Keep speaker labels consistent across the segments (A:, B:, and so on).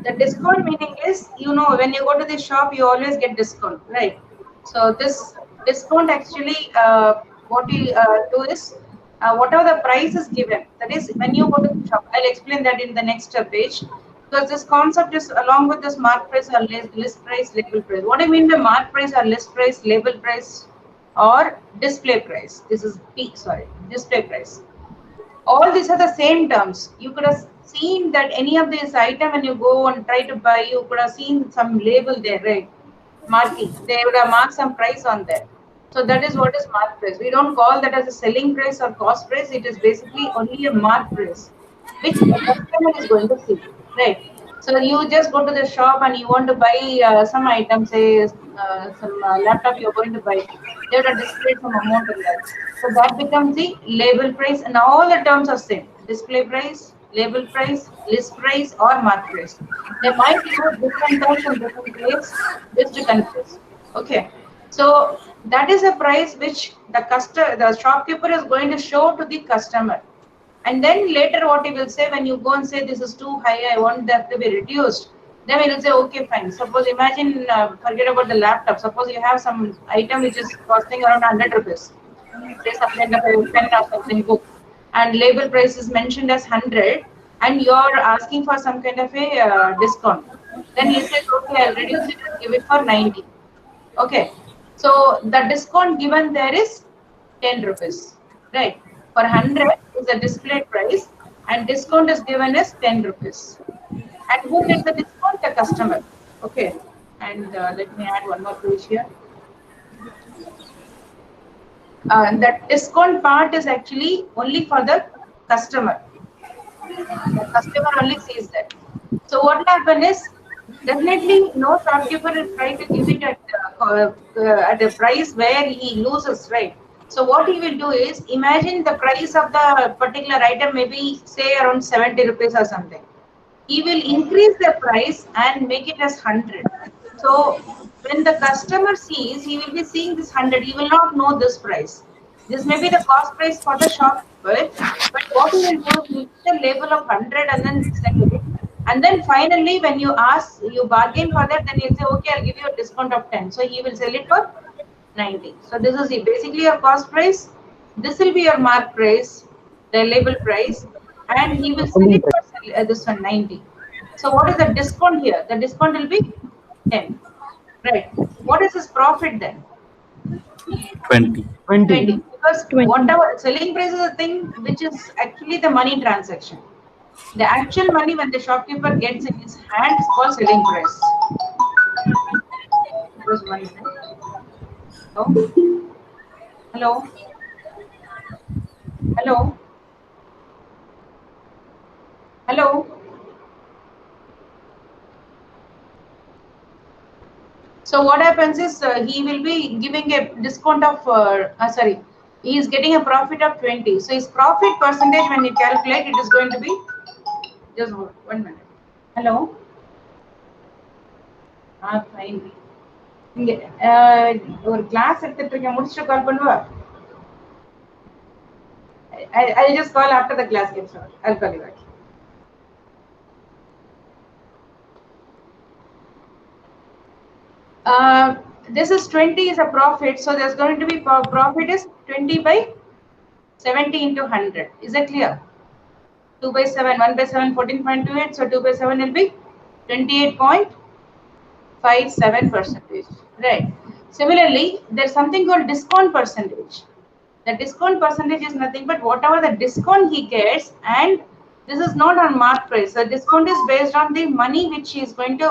A: The discount meaning is, when you go to the shop, you always get discount, right? So this discount actually, what you do is, whatever the price is given, that is when you go to the shop. I'll explain that in the next page, because this concept is along with this mark price or list price, label price. What I mean by mark price or list price, label price, or display price? This is display price. All these are the same terms. You could have seen that any of this item when you go and try to buy, you could have seen some label there, right? Marking. They would have marked some price on there. So that is what is mark price. We don't call that as a selling price or cost price. It is basically only a mark price, which a customer is going to see, right? So you just go to the shop and you want to buy some item, say some laptop you're going to buy. They would have displayed some amount in that. So that becomes the label price, and all the terms are same: display price, label price, list price, or mark price. They might use different terms in different place just to confuse. Okay, so that is a price which the shopkeeper is going to show to the customer. And then later what he will say, when you go and say this is too high, I want that to be reduced, then he will say, okay, fine. Suppose imagine, forget about the laptop. Suppose you have some item which is costing around 100 rupees. Say some kind of a pen or something book. And label price is mentioned as 100, and you're asking for some kind of a discount. Then he says, okay, I'll reduce it and give it for 90. Okay. So the discount given there is 10 rupees. Right. For 100 is the display price, and discount is given as 10 rupees. And who gets the discount? The customer. Okay. And let me add one more page here. That discount part is actually only for the customer. The customer only sees that. So what will happen is, definitely no shopkeeper will try to give it at a price where he loses, right? So what he will do is, imagine the price of the particular item maybe say around 70 rupees or something. He will increase the price and make it as 100. So when the customer sees, he will be seeing this 100. He will not know this price. This may be the cost price for the shopkeeper, but what he will do is he put the label of 100 and then sell it. And then finally, when you bargain for that, then he'll say, okay, I'll give you a discount of 10. So he will sell it for 90. So this is basically your cost price. This will be your mark price, the label price, and he will sell it for this one 90. So what is the discount here? The discount will be 10. Right. What is his profit then?
B: 20.
A: Because
C: 20.
A: whatever selling price is a thing which is actually the money transaction. The actual money when the shopkeeper gets in his hand is called selling price. Just 1 minute. Hello? Hello? Hello? So what happens is he will be giving a discount of, he is getting a profit of 20. So his profit percentage when you calculate, it is going to be, just 1 minute. Hello? Fine. ஒரு class எடுத்துட்டு இருக்கேன், முடிச்சுட்டு கால் பண்ணுவா. I'll just call after the class gets over. I'll call you back. This is 20 is a profit, so there's going to be profit is 20 by 70 into 100. Is that clear? 2 by 7, 1 by 7, 14.28. So 2 by 7 will be 28.57%. Right. Similarly, there's something called discount percentage. The discount percentage is nothing but whatever the discount he gets, and this is not on mark price. The discount is based on the money which he is going to.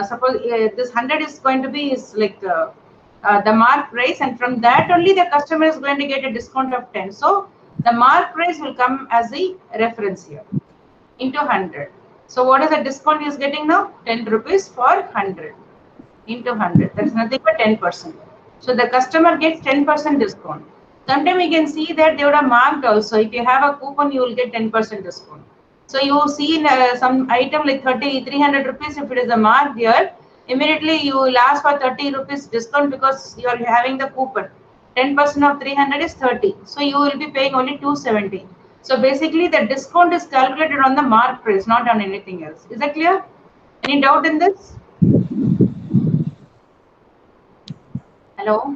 A: Suppose this 100 is going to be like the mark price, and from that only the customer is going to get a discount of 10. So the mark price will come as the reference here into 100. So what is the discount he is getting now? 10 rupees for 100 into 100. That's nothing but 10%. So the customer gets 10% discount. Sometimes we can see that they would have marked also. If you have a coupon, you will get 10% discount. So you see some item like 300 rupees, if it is a mark here, immediately you will ask for 30 rupees discount because you are having the coupon. 10% of 300 is 30. So you will be paying only 270. So basically the discount is calculated on the mark price, not on anything else. Is that clear? Any doubt in this? Hello?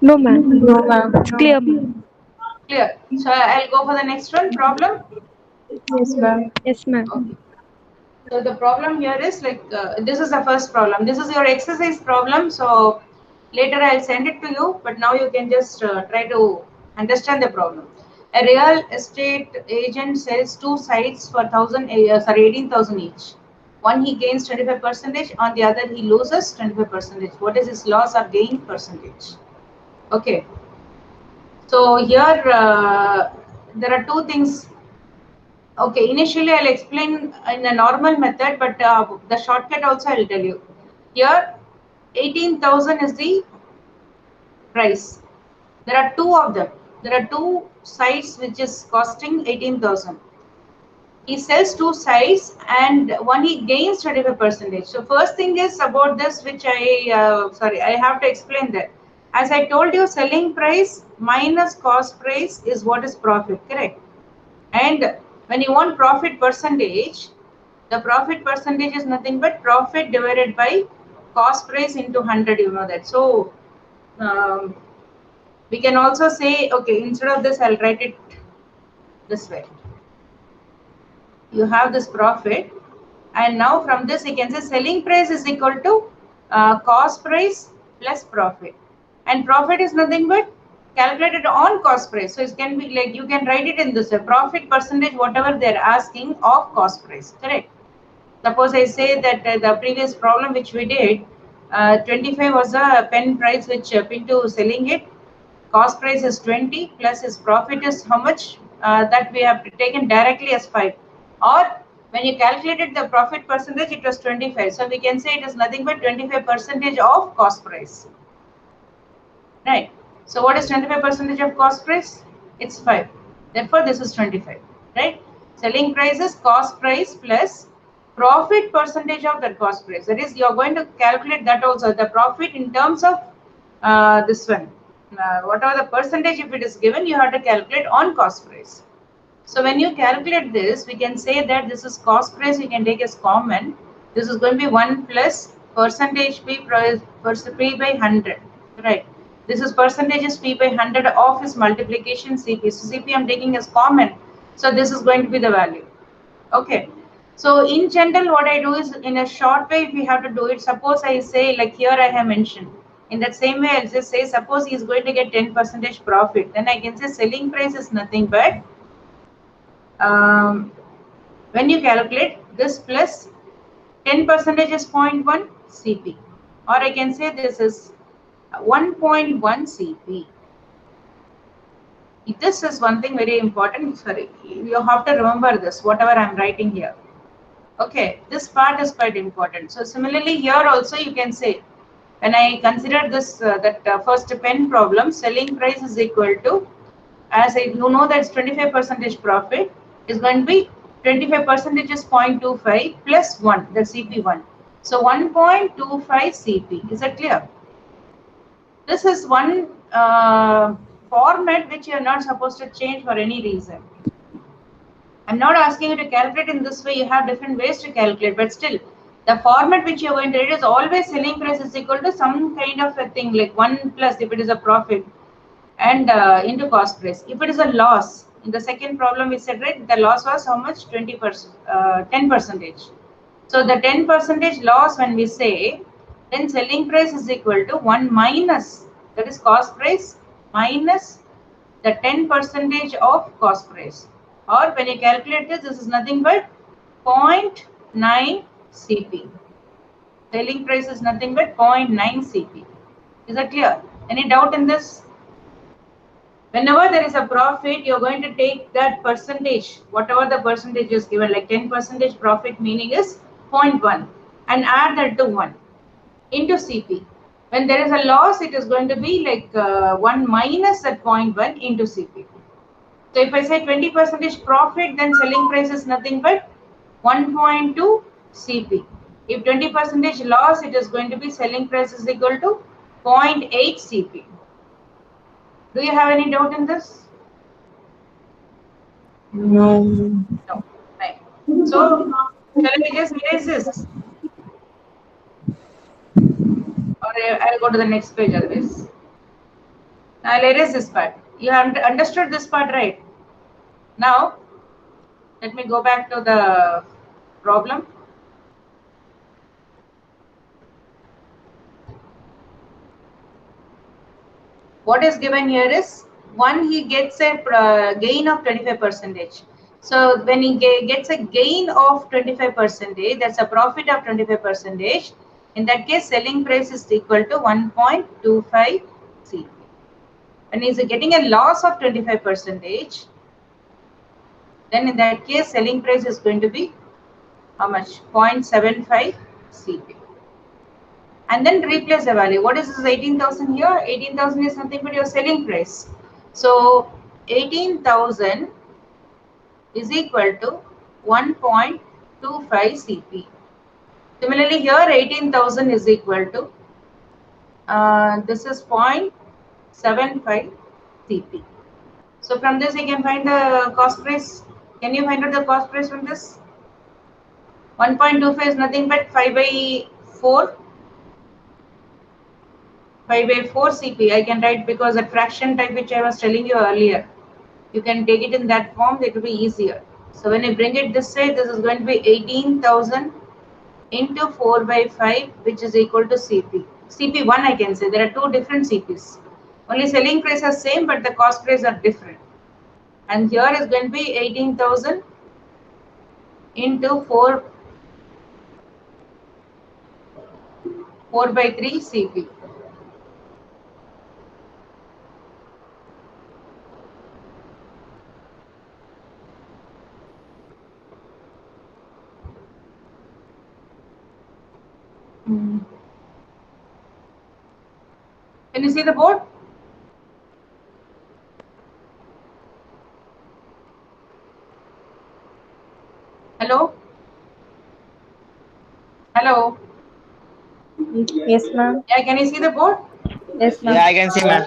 C: No, ma'am. No, ma'am. It's clear, ma'am.
A: Clear. So I'll go for the next one. Problem?
C: Yes, ma'am. Yes, ma'am.
A: Okay. So the problem here is like, this is the first problem. This is your exercise problem. So later I'll send it to you, but now you can just try to understand the problem. A real estate agent sells two sites for 18,000 each. One he gains 25%, on the other he loses 25%. What is his loss or gain percentage? Okay. So here there are two things. Okay, initially I'll explain in a normal method, but the shortcut also I'll tell you. Here, 18,000 is the price. There are two of them. There are two sites which is costing 18,000. He sells two sites and one he gains 25%. So first thing is about this, which I have to explain that. As I told you, selling price minus cost price is what is profit, correct? And when you want profit percentage, the profit percentage is nothing but profit divided by cost price into 100, you know that. So we can also say, okay, instead of this, I'll write it this way. You have this profit, and now from this, you can say selling price is equal to cost price plus profit. And profit is nothing but calculated on cost price. So it can be like, you can write it in this way, profit percentage, whatever they're asking of cost price, correct? Suppose I say that the previous problem which we did, 25 was a pen price which Pintu selling it. Cost price is 20 plus his profit is how much? That we have taken directly as 5. Or when you calculated the profit percentage, it was 25. So we can say it is nothing but 25% of cost price. Right. So what is 25% of cost price? It's 5. Therefore, this is 25. Right. Selling price is cost price plus profit percentage of that cost price. That is, you are going to calculate that also, the profit in terms of this one. Whatever the percentage, if it is given, you have to calculate on cost price. So when you calculate this, we can say that this is cost price, you can take as common. This is going to be 1 plus percentage P by 100, right? This is percentages P by 100 of his multiplication CP. So CP I'm taking as common. So this is going to be the value. Okay. So in general, what I do is, in a short way, if we have to do it, suppose I say, like here I have mentioned, in that same way, I'll just say, suppose he is going to get 10% profit. Then I can say selling price is nothing but, when you calculate this plus 10% is 0.1 CP. Or I can say this is 1.1 CP. This is one thing very important. Sorry, you have to remember this, whatever I'm writing here. Okay, this part is quite important. So similarly here also you can say, when I consider this, first pen problem, selling price is equal to, as you know that's 25% profit, is going to be 25% is 0.25 plus 1, the CP1. So 1.25 CP. Is that clear? This is one format which you are not supposed to change for any reason. I'm not asking you to calculate in this way. You have different ways to calculate, but still, the format which you are going to read is always selling price is equal to some kind of a thing, like 1 plus if it is a profit and into cost price. If it is a loss, in the second problem we said, right, the loss was how much? 20%, 10%. So the 10% loss, when we say, then selling price is equal to 1 minus, that is cost price, minus the 10% of cost price. Or when you calculate this is nothing but 0.9 CP. Selling price is nothing but 0.9 CP. Is that clear? Any doubt in this? Whenever there is a profit, you're going to take that percentage, whatever the percentage is given, like 10% profit, meaning is 0.1, and add that to 1 into CP. When there is a loss, it is going to be like 1 minus that 0.1 into CP. So if I say 20% profit, then selling price is nothing but 1.2 CP. If 20% loss, it is going to be selling price is equal to 0.8 CP. Do you have any doubt in this?
C: No.
A: No. Right. So, shall we just erase this? Or I'll go to the next page always. I'll erase this part. You have understood this part, right? Now, let me go back to the problem. What is given here is one, he gets a gain of 25%. So when he gets a gain of 25%, that's a profit of 25%. In that case, selling price is equal to 1.25 CP. When he's getting a loss of 25%, then in that case, selling price is going to be how much? 0.75 CP. And then replace the value. What is this 18,000 here? 18,000 is nothing but your selling price. So 18,000 is equal to 1.25 CP. Similarly, here 18,000 is equal to this is 0.75 CP. So from this you can find the cost price. Can you find out the cost price from this? 1.25 is nothing but 5 by 4. 5 by 4 CP I can write, because the fraction type which I was telling you earlier, you can take it in that form, it will be easier. So when you bring it this way, this is going to be 18,000 into 4 by 5, which is equal to CP. CP1 I can say, there are two different CPs. Only selling price are same, but the cost price are different. And here is going to be 18,000 into 4 by 3 CP. Can you see the board? Hello? Hello?
C: Yes, ma'am.
A: Yeah, can you see the board?
C: Yes, ma'am.
D: Yeah, I can see, ma'am.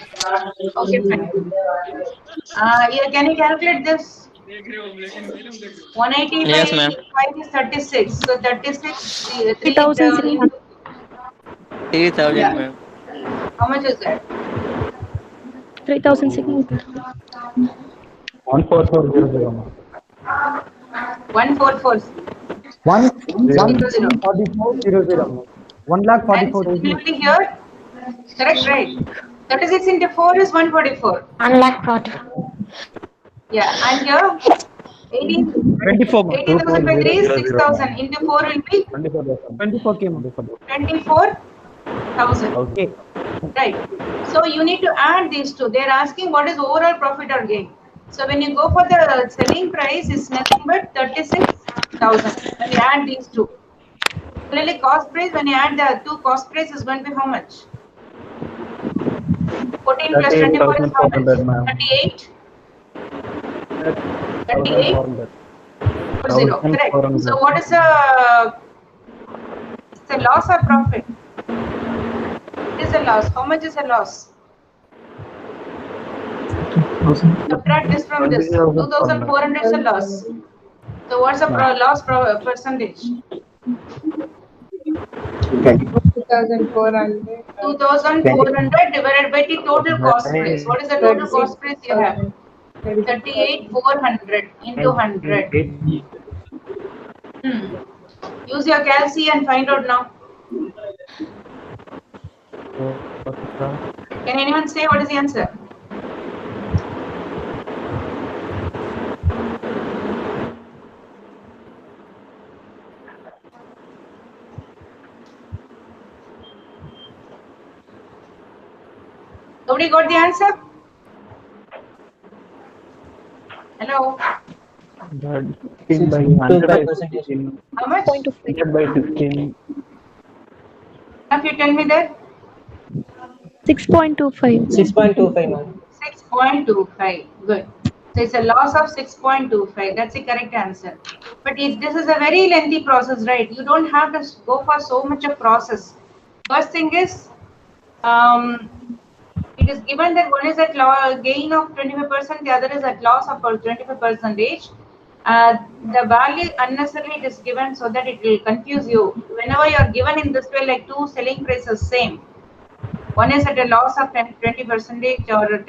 A: Okay, fine. Yeah, can you calculate this? 180
D: Yes,
A: by
D: ma'am.
A: 5 is 36. So 36, 3
C: 3,600.
D: 3,000,
A: yeah.
D: ma'am.
A: How much is that?
C: 3,600.
B: 14400.
A: 144.
E: 144,000.
A: And
E: 1,44,000.
A: similarly here, correct, right? 36 into 4 is 144.
C: 1,40,000.
A: Yeah, and here 18
E: 24, ma'am.
A: 18,000 by 3 is 6,000. Into 4 will be
E: 24K, ma'am.
A: 24,000.
E: Okay.
A: Right. So you need to add these two. They are asking what is overall profit or gain. So when you go for the selling price, it's nothing but 36,000. When you add these two. Similarly, cost price, when you add the two cost price, is going to be how much? 14 plus 24 is how much? 38. 38. 0. Correct. So what is it's a loss or profit? It is a loss. How much is a loss? Subtract this from this. 2,400 is a loss. So what's the loss percentage?
C: 2,400.
A: 2,400 divided by the total cost price. What is the total cost price you have? 38,400 into 100. Use your calci and find out now. Can anyone say what is the answer? Nobody got the answer? Hello? How much?
C: 6.25.
B: by 16.
A: If you tell me that?
C: 6.25.
D: 6.25, ma'am.
A: 6.25. Good. So it's a loss of 6.25. That's the correct answer. But if this is a very lengthy process, right? You don't have to go for so much of process. First thing is, it is given that one is at gain of 25%, the other is at loss of 25%. The value unnecessarily it is given so that it will confuse you. Whenever you are given in this way, like two selling prices same, one is at a loss of 20% or at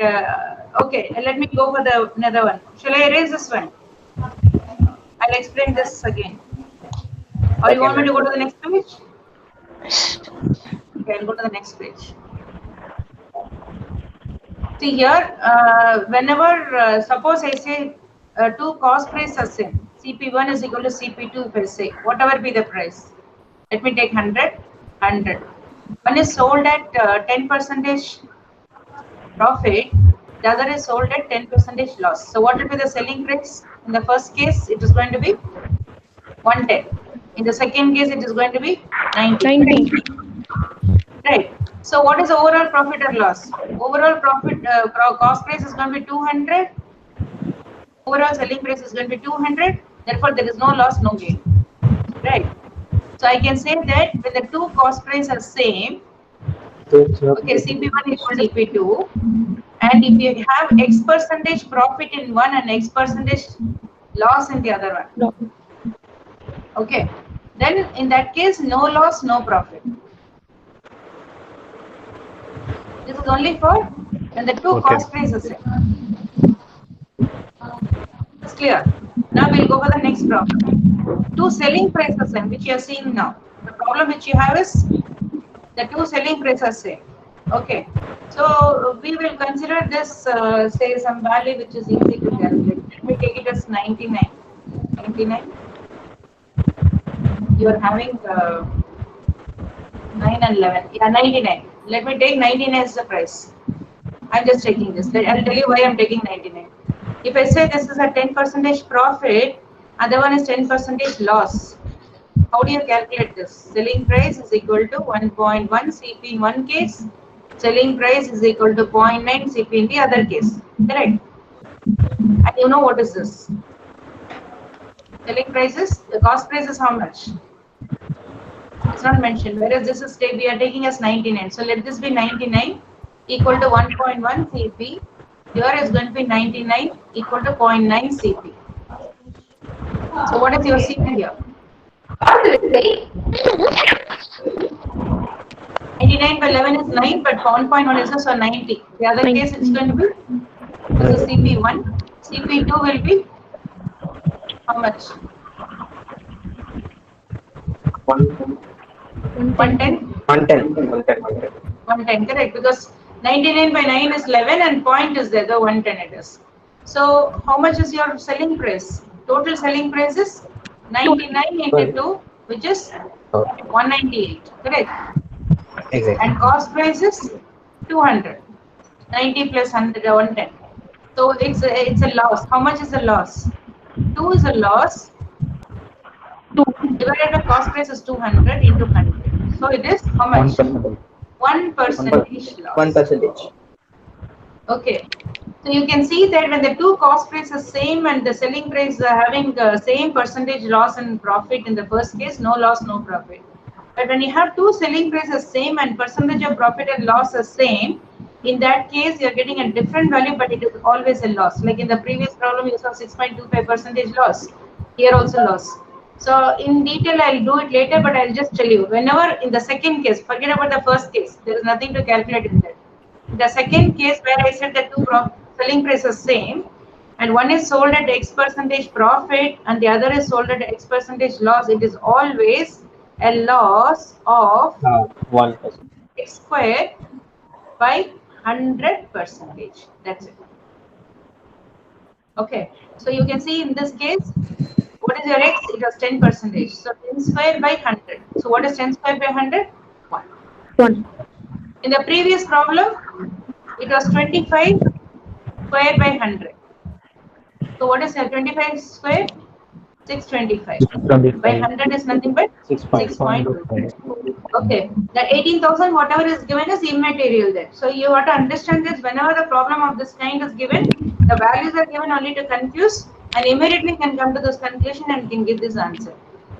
A: okay, let me go for the another one. Shall I erase this one? I'll explain this again. Or you want me to go to the next page? Okay, I'll go to the next page. See here, whenever suppose I say two cost price are same, CP1 is equal to CP2 if I say, whatever be the price. Let me take 100, 100. One is sold at 10% profit, the other is sold at 10% loss. So what will be the selling price? In the first case, it is going to be 110. In the second case, it is going to be 90. Right. So what is the overall profit or loss? Overall profit cost price is going to be 200. Overall selling price is going to be 200. Therefore, there is no loss, no gain. Right. So I can say that when the two cost prices are same, okay, CP1 is CP2, and if you have X% profit in one and X% loss in the other one, okay, then in that case, no loss, no profit. This is only for when the two cost prices are same. It's clear. Now we'll go for the next problem. Two selling prices same, which you are seeing now. The problem which you have is the two selling prices are same. Okay. So we will consider this say some value which is easy to calculate. Let me take it as 99. 99. You are having 9 and 11. Yeah, 99. Let me take 99 as the price. I'm just taking this. I'll tell you why I'm taking 99. If I say this is a 10% profit, other one is 10% loss. How do you calculate this? Selling price is equal to 1.1 CP in one case. Selling price is equal to 0.9 CP in the other case. Correct? And you know what is this? Selling prices, the cost price is how much? It's not mentioned. Whereas this is we are taking as 99. So let this be 99 equal to 1.1 CP. Here is going to be 99 equal to 0.9 CP. So what is your CP here? 99 by 11 is 9, but 1.1 is also 90. The other case it's going to be, this is CP1. CP2 will be how much? 110? 110, correct, because 99 by 9 is 11 and point is there, the 110 it is. So how much is your selling price? Total selling price is 99 into 2, which is 198, correct?
D: Exactly.
A: And cost price is 200. 90 plus 100, 110. So it's a loss. How much is the loss? 2 is a loss. 2 divided by cost price is 200 into 100. So it is how much? 1% loss.
D: 1%.
A: Okay. So you can see that when the two cost prices are same and the selling price are having the same percentage loss and profit in the first case, no loss, no profit. But when you have two selling prices same and percentage of profit and loss are same, in that case you are getting a different value, but it is always a loss. Like in the previous problem, you saw 6.25% loss. Here also loss. So in detail, I'll do it later, but I'll just tell you. Whenever in the second case, forget about the first case. There is nothing to calculate in that. The second case where I said the two selling prices same, and one is sold at X% profit and the other is sold at X% loss, it is always a loss of
D: 1%.
A: X squared by 100%. That's it. Okay. So you can see in this case, what is your X? It was 10%. So 10 squared by 100. So what is 10 squared by 100? 1. In the previous problem, it was 25 squared by 100. So what is 25 squared? 625. By 100 is nothing but 6.2. Okay. The 18,000, whatever is given is immaterial there. So you have to understand this. Whenever the problem of this kind is given, the values are given only to confuse, and immediately can come to this conclusion and can give this answer.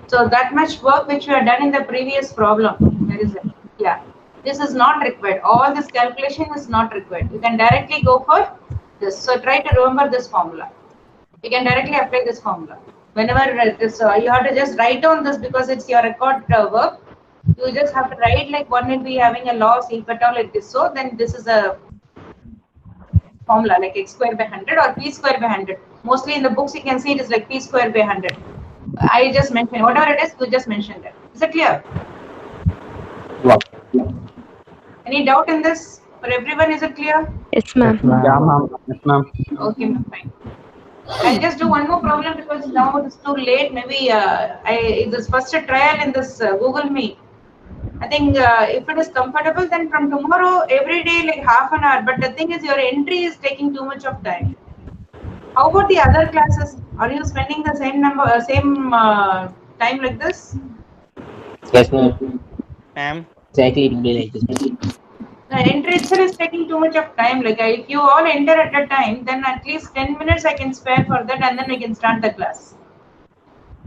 A: So that much work which we have done in the previous problem. Where is it? Yeah. This is not required. All this calculation is not required. You can directly go for this. So try to remember this formula. You can directly apply this formula. Whenever this, you have to just write down this because it's your record work. You just have to write like one will be having a loss, if at all it is so, then this is a formula like x square by 100 or p square by 100. Mostly in the books you can see it is like p square by 100. I just mentioned whatever it is, you just mentioned it. Is it clear?
D: What?
A: Any doubt in this? For everyone, is it clear?
C: Yes, ma'am.
E: Yeah, ma'am. Yes, ma'am.
A: Okay, ma'am, fine. I'll just do one more problem because now it's too late. Maybe this first trial in this Google Meet. I think if it is comfortable, then from tomorrow every day like half an hour. But the thing is, your entry is taking too much of time. How about the other classes? Are you spending the same time like this?
D: Yes, ma'am.
F: Ma'am,
D: Exactly, it will be like this.
A: The entry itself is taking too much of time. Like if you all enter at a time, then at least 10 minutes I can spare for that, and then we can start the class.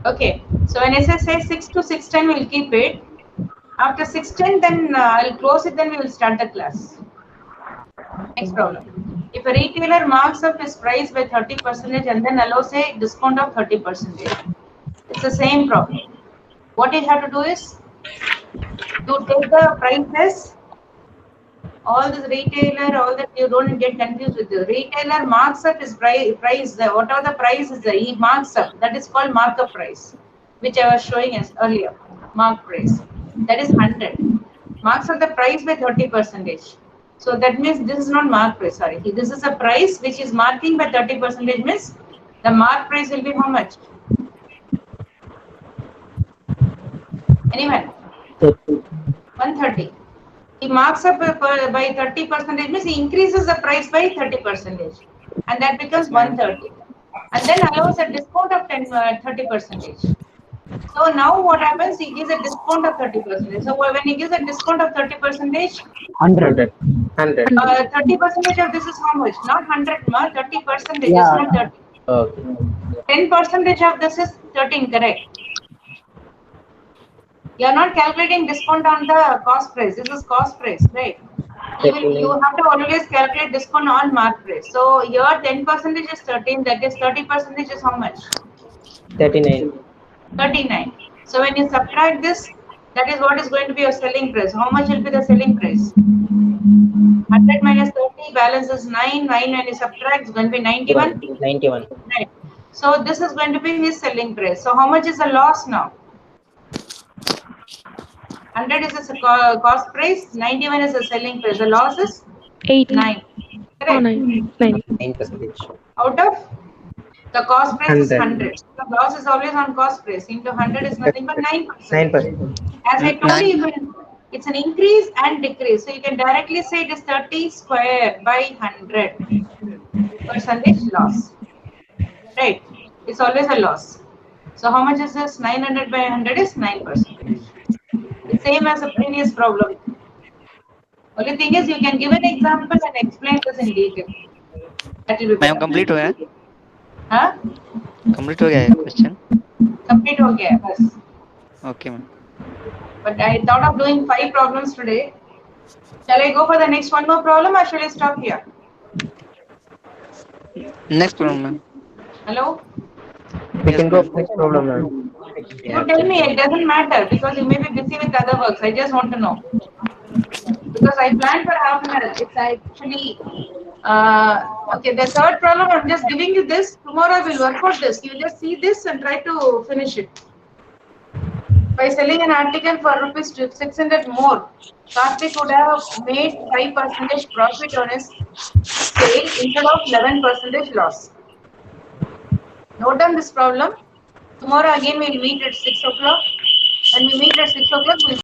A: Okay. So when I say 6 to 6:10, we'll keep it. After 6:10, then I'll close it. Then we will start the class. Next problem. If a retailer marks up his price by 30% and then allows a discount of 30%, it's the same problem. What you have to do is to take the prices. All this retailer, all that you don't get confused with. The retailer marks up his price. Whatever the price is, he marks up. That is called markup price, which I was showing us earlier. Mark price. That is 100. Marks up the price by 30%. So that means this is not mark price. Sorry, this is a price which is marking by 30%. Means the mark price will be how much? Anyone? 130. He marks up by 30%, means he increases the price by 30%, and that becomes 130, and then allows a discount of 30%. So now what happens? He gives a discount of 30%. So when he gives a discount of 30%,
E: 100.
A: 30% of this is how much? Not 100, 30% is
E: Yeah.
A: not 30.
D: Okay.
A: 10% of this is 13, correct? You are not calculating discount on the cost price. This is cost price, right? You have to always calculate discount on mark price. So your 10% is 13. That is 30% is how much?
D: 39.
A: 39. So when you subtract this, that is what is going to be your selling price. How much will be the selling price? 100 minus 30, balance is 9. 9 when you subtract, it's going to be 91.
D: 91.
A: Right. So this is going to be his selling price. So how much is the loss now? 100 is the cost price, 91 is the selling price. The loss is
C: 80.
A: 9.
C: Oh,
A: Correct?
C: 9.
D: 9%.
A: Out of the cost price is
D: 100.
A: 100. The loss is always on cost price. Into 100 is nothing but 9%.
D: 9%.
A: As I told you, it's an increase and decrease. So you can directly say it is 30 square by 100 percentage loss. Right? It's always a loss. So how much is this? 900 by 100 is 9%. The same as the previous problem. Only thing is you can give an example and explain this in detail. That will be better.
F: ma'am, complete हो गया?
A: Huh?
F: Complete हो गया question?
A: Complete हो गया बस.
F: Okay, ma'am.
A: But I thought of doing 5 problems today. Shall I go for the next one more problem or shall I stop here?
F: Next problem, ma'am.
A: Hello?
D: We can go for next problem now.
A: You tell me, it doesn't matter because you may be busy with other works. I just want to know. Because I planned for half an hour. It's actually, okay, the third problem, I'm just giving you this. Tomorrow I will work out this. You just see this and try to finish it. By selling an article for rupees 600 more, Karthik would have made 5% profit on his sale instead of 11% loss. Note down this problem. Tomorrow again we'll meet at 6 o'clock. When we meet at 6 o'clock, we'll